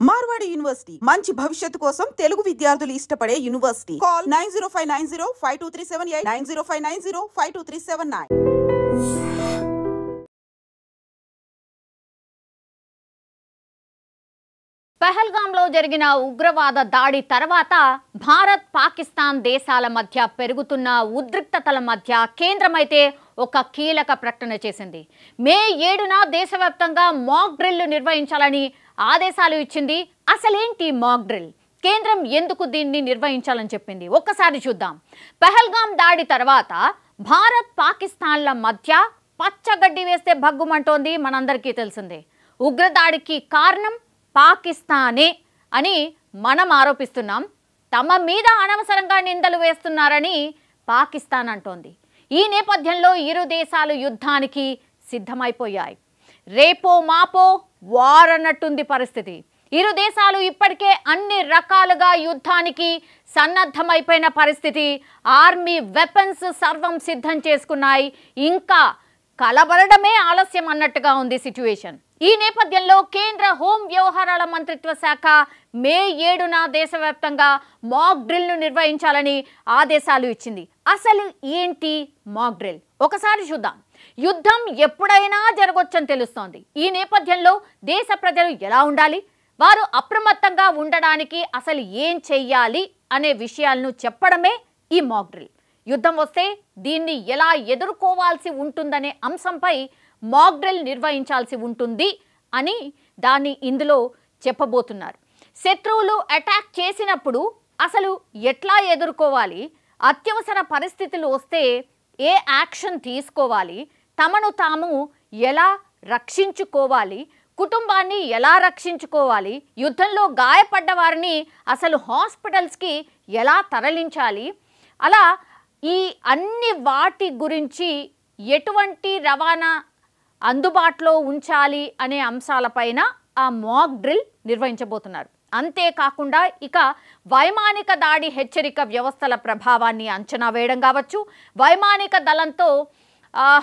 Marwadi university మంచి భవిష్యత్తు కోసం తెలుగు విద్యార్థులు ఇష్టపడే యూనివర్సిటీ. కాల్ 9059052378 9059052379. పహల్గాంలో జరిగిన ఉగ్రవాద దాడి తర్వాత భారత్ పాకిస్తాన్ దేశాల మధ్య పెరుగుతున్న ఉద్రిక్తతల మధ్య కేంద్రమైతే ఒక కీలక ప్రకటన చేసింది. మే 7న దేశవ్యాప్తంగా మాక్ డ్రిల్ నిర్వహించాలని ఆదేశాలు ఇచ్చింది. అసలేంటి మాక్ డ్రిల్? కేంద్రం ఎందుకు దీన్ని నిర్వహించాలని చెప్పింది? ఒక్కసారి చూద్దాం. పహల్గాం దాడి తర్వాత భారత్ పాకిస్తాన్ల మధ్య పచ్చగడ్డి వేస్తే భగ్గుమంటోంది. మనందరికీ తెలిసిందే. ఉగ్రదాడికి కారణం పాకిస్తానే అని మనం ఆరోపిస్తున్నాం. తమ మీద అనవసరంగా నిందలు వేస్తున్నారని పాకిస్తాన్ అంటోంది. ఈ నేపథ్యంలో ఇరు దేశాలు యుద్ధానికి సిద్ధమైపోయాయి. రేపో మాపో వార్ అన్నట్టుంది పరిస్థితి. ఇరు దేశాలు ఇప్పటికే అన్ని రకాలుగా యుద్ధానికి సన్నద్ధమైపోయిన పరిస్థితి. ఆర్మీ వెపన్స్ సర్వం సిద్ధం చేసుకున్నాయి. ఇంకా కలబడమే ఆలస్యం అన్నట్టుగా ఉంది సిచ్యువేషన్. ఈ నేపథ్యంలో కేంద్ర హోం వ్యవహారాల మంత్రిత్వ శాఖ మే 7న దేశవ్యాప్తంగా మాక్ డ్రిల్ను నిర్వహించాలని ఆదేశాలు ఇచ్చింది. అసలు ఏంటి మాక్ డ్రిల్? ఒకసారి చూద్దాం. యుద్ధం ఎప్పుడైనా జరగొచ్చని తెలుస్తోంది. ఈ నేపథ్యంలో దేశ ప్రజలు ఎలా ఉండాలి, వారు అప్రమత్తంగా ఉండడానికి అసలు ఏం చెయ్యాలి అనే విషయాలను చెప్పడమే ఈ మాక్ డ్రిల్. యుద్ధం వస్తే దీన్ని ఎలా ఎదుర్కోవాల్సి ఉంటుందనే అంశంపై మాక్ డ్రిల్ నిర్వహించాల్సి ఉంటుంది అని దాన్ని ఇందులో చెప్పబోతున్నారు. శత్రువులు అటాక్ చేసినప్పుడు అసలు ఎట్లా ఎదుర్కోవాలి, అత్యవసర పరిస్థితులు వస్తే ఏ యాక్షన్ తీసుకోవాలి, తమను తాము ఎలా రక్షించుకోవాలి, కుటుంబాన్ని ఎలా రక్షించుకోవాలి, యుద్ధంలో గాయపడ్డ వారిని అసలు హాస్పిటల్స్కి ఎలా తరలించాలి, అలా ఈ అన్ని వాటి గురించి ఎటువంటి రవాణా అందుబాటులో ఉంచాలి అనే అంశాలపైన ఆ మాక్ డ్రిల్ నిర్వహించబోతున్నారు. అంతేకాకుండా ఇక వైమానిక దాడి హెచ్చరిక వ్యవస్థల ప్రభావాన్ని అంచనా వేయడం కావచ్చు, వైమానిక దళంతో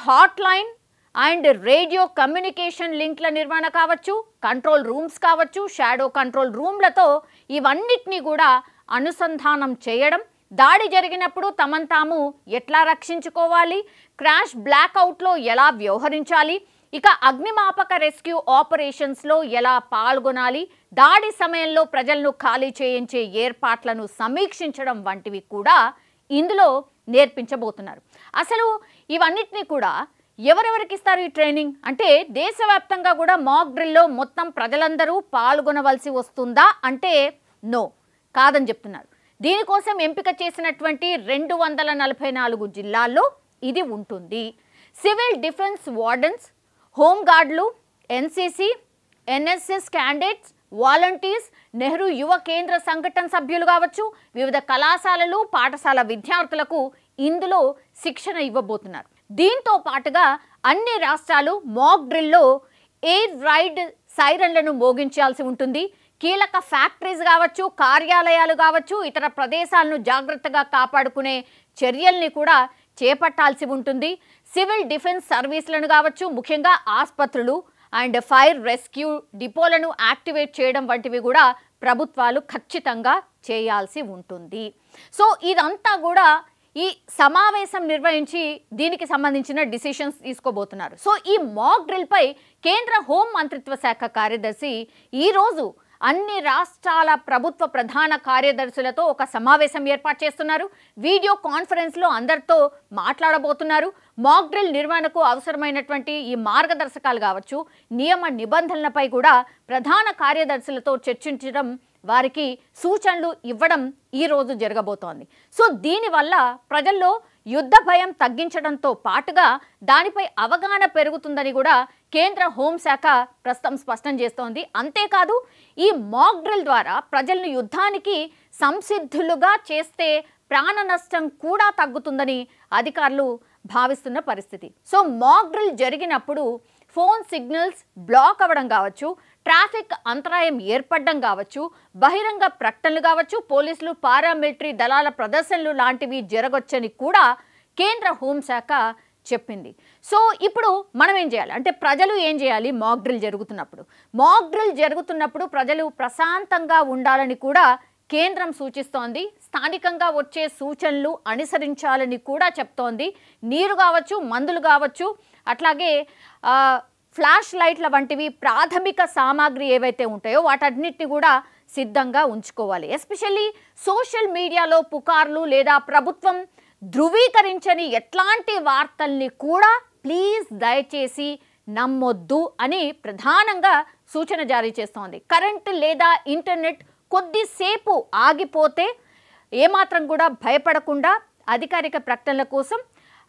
హాట్లైన్ అండ్ రేడియో కమ్యూనికేషన్ లింక్ల నిర్వహణ కావచ్చు, కంట్రోల్ రూమ్స్ కావచ్చు, షాడో కంట్రోల్ రూమ్లతో ఇవన్నిటినీ కూడా అనుసంధానం చేయడం, దాడి జరిగినప్పుడు తమను తాము ఎట్లా రక్షించుకోవాలి, క్రాష్ బ్లాక్అవుట్లో ఎలా వ్యవహరించాలి, ఇక అగ్నిమాపక రెస్క్యూ ఆపరేషన్స్లో ఎలా పాల్గొనాలి, దాడి సమయంలో ప్రజలను ఖాళీ చేయించే ఏర్పాట్లను సమీక్షించడం వంటివి కూడా ఇందులో నేర్పించబోతున్నారు. అసలు ఇవన్నిటినీ కూడా ఎవరెవరికి ఇస్తారు ఈ ట్రైనింగ్ అంటే, దేశవ్యాప్తంగా కూడా మాక్ డ్రిల్లో మొత్తం ప్రజలందరూ పాల్గొనవలసి వస్తుందా అంటే నో, కాదని చెప్తున్నారు. దీనికోసం ఎంపిక చేసినటువంటి 244 జిల్లాల్లో ఇది ఉంటుంది. సివిల్ డిఫెన్స్ వార్డన్స్, హోంగార్డులు, NCC, NSS candidates, volunteers, Nehru Yuva Kendra సంఘటన సభ్యులు కావచ్చు, వివిధ కళాశాలలు, పాఠశాల విద్యార్థులకు ఇందులో శిక్షణ ఇవ్వబోతున్నారు. దీంతో పాటుగా అన్ని రాష్ట్రాలు మాక్ డ్రిల్లో ఎయిర్ రైడ్ సైరన్లను మోగించాల్సి ఉంటుంది. కీలక ఫ్యాక్టరీస్ కావచ్చు, కార్యాలయాలు కావచ్చు, ఇతర ప్రదేశాలను జాగ్రత్తగా కాపాడుకునే చర్యల్ని కూడా చేపట్టాల్సి ఉంటుంది. సివిల్ డిఫెన్స్ సర్వీసులను కావచ్చు, ముఖ్యంగా ఆసుపత్రులు అండ్ ఫైర్ రెస్క్యూ డిపోలను యాక్టివేట్ చేయడం వంటివి కూడా ప్రభుత్వాలు ఖచ్చితంగా చేయాల్సి ఉంటుంది. సో ఇదంతా కూడా ఈ సమావేశం నిర్వహించి దీనికి సంబంధించిన డిసిషన్స్ తీసుకోబోతున్నారు. సో ఈ మాక్ డ్రిల్పై కేంద్ర హోం మంత్రిత్వ శాఖ కార్యదర్శి ఈరోజు అన్ని రాష్ట్రాల ప్రభుత్వ ప్రధాన కార్యదర్శులతో ఒక సమావేశం ఏర్పాటు చేస్తున్నారు. వీడియో కాన్ఫరెన్స్లో అందరితో మాట్లాడబోతున్నారు. మాక్ డ్రిల్ నిర్వహణకు అవసరమైనటువంటి ఈ మార్గదర్శకాలు కావచ్చు, నియమ నిబంధనలపై కూడా ప్రధాన కార్యదర్శులతో చర్చించడం, వారికి సూచనలు ఇవ్వడం ఈరోజు జరగబోతోంది. సో దీనివల్ల ప్రజల్లో యుద్ధ భయం తగ్గించడంతో పాటుగా దానిపై అవగాహన పెరుగుతుందని కూడా కేంద్ర హోంశాఖ ప్రస్తుతం స్పష్టం చేస్తోంది. అంతేకాదు ఈ మాక్ డ్రిల్ ద్వారా ప్రజలను యుద్ధానికి సంసిద్ధులుగా చేస్తే ప్రాణ నష్టం కూడా తగ్గుతుందని అధికారులు భావిస్తున్న పరిస్థితి. సో మాక్ డ్రిల్ జరిగినప్పుడు ఫోన్ సిగ్నల్స్ బ్లాక్ అవ్వడం కావచ్చు, ట్రాఫిక్ అంతరాయం ఏర్పడడం కావచ్చు, బహిరంగ ప్రకటనలు కావచ్చు, పోలీసులు పారామిలిటరీ దళాల ప్రదర్శనలు లాంటివి జరగొచ్చని కూడా కేంద్ర హోంశాఖ చెప్పింది. సో ఇప్పుడు మనం ఏం చేయాలి అంటే ప్రజలు ఏం చేయాలి? మాక్ డ్రిల్ జరుగుతున్నప్పుడు ప్రజలు ప్రశాంతంగా ఉండాలని కూడా కేంద్రం సూచిస్తోంది. స్థానికంగా వచ్చే సూచనలు అనుసరించాలని కూడా చెప్తోంది. నీరు కావచ్చు, మందులు కావచ్చు, అట్లాగే ఫ్లాష్ లైట్ల వంటివి ప్రాథమిక సామాగ్రి ఏవైతే ఉంటాయో వాటన్నిటిని కూడా సిద్ధంగా ఉంచుకోవాలి. ఎస్పెషల్లీ సోషల్ మీడియాలో పుకార్లు లేదా ప్రభుత్వం ధృవీకరించని ఎట్లాంటి వార్తల్ని కూడా ప్లీజ్ దయచేసి నమ్మొద్దు అని ప్రధానంగా సూచన జారీ చేస్తోంది. కరెంటు లేదా ఇంటర్నెట్ కొద్దిసేపు ఆగిపోతే ఏమాత్రం కూడా భయపడకుండా అధికారిక ప్రకటనల కోసం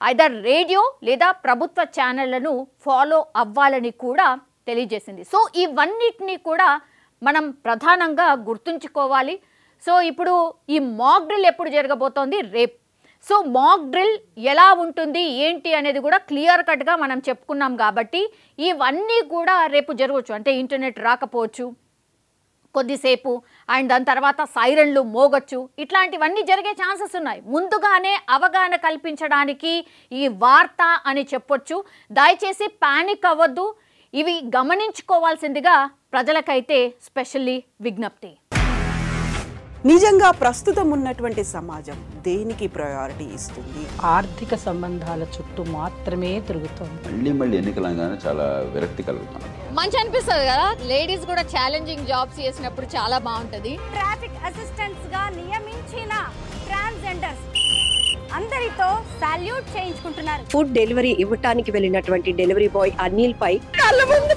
ఐదర్ రేడియో లేదా ప్రభుత్వ ఛానళ్లను ఫాలో అవ్వాలని కూడా తెలియజేసింది. సో ఇవన్నిటినీ కూడా మనం ప్రధానంగా గుర్తుంచుకోవాలి. సో ఇప్పుడు ఈ మాక్ డ్రిల్ ఎప్పుడు జరగబోతోంది? రేపు. సో మాక్ డ్రిల్ ఎలా ఉంటుంది ఏంటి అనేది కూడా క్లియర్ కట్గా మనం చెప్పుకున్నాం కాబట్టి ఇవన్నీ కూడా రేపు జరగవచ్చు. అంటే ఇంటర్నెట్ రాకపోవచ్చు కొద్దిసేపు, అండ్ దాని తర్వాత సైరన్లు మోగొచ్చు, ఇట్లాంటివన్నీ జరిగే ఛాన్సెస్ ఉన్నాయి. ముందుగానే అవగాహన కల్పించడానికి ఈ వార్త అని చెప్పొచ్చు. దయచేసి పానిక్ అవ్వద్దు. ఇవి గమనించుకోవాల్సిందిగా ప్రజలకైతే స్పెషల్లీ విజ్ఞప్తి. నిజంగా ప్రస్తుతం ఉన్నటువంటి సమాజం దేనికి ప్రయారిటీ ఇస్తుంది? ఆర్థిక సంబంధాల చుట్టూ మాత్రమే తిరుగుతుంది. మళ్ళీ ఎన్నికలంగానే చాలా విరక్తి కలుగుతాను. మంచి అనిపిస్తుంది కదా, లేడీస్ కూడా ఛాలెంజింగ్ జాబ్స్ చేసినప్పుడు చాలా బాగుంటది. ట్రాఫిక్ అసిస్టెంట్స్ గా నియమించిన ట్రాన్స్జెండర్స్ అందరితో సాల్యూట్ చేయించుకుంటున్నారు. ఫుడ్ డెలివరీ ఇవ్వటానికి వెళ్ళినటువంటి డెలివరీ బాయ్ అనిల్ పై కళ్ళ ముందు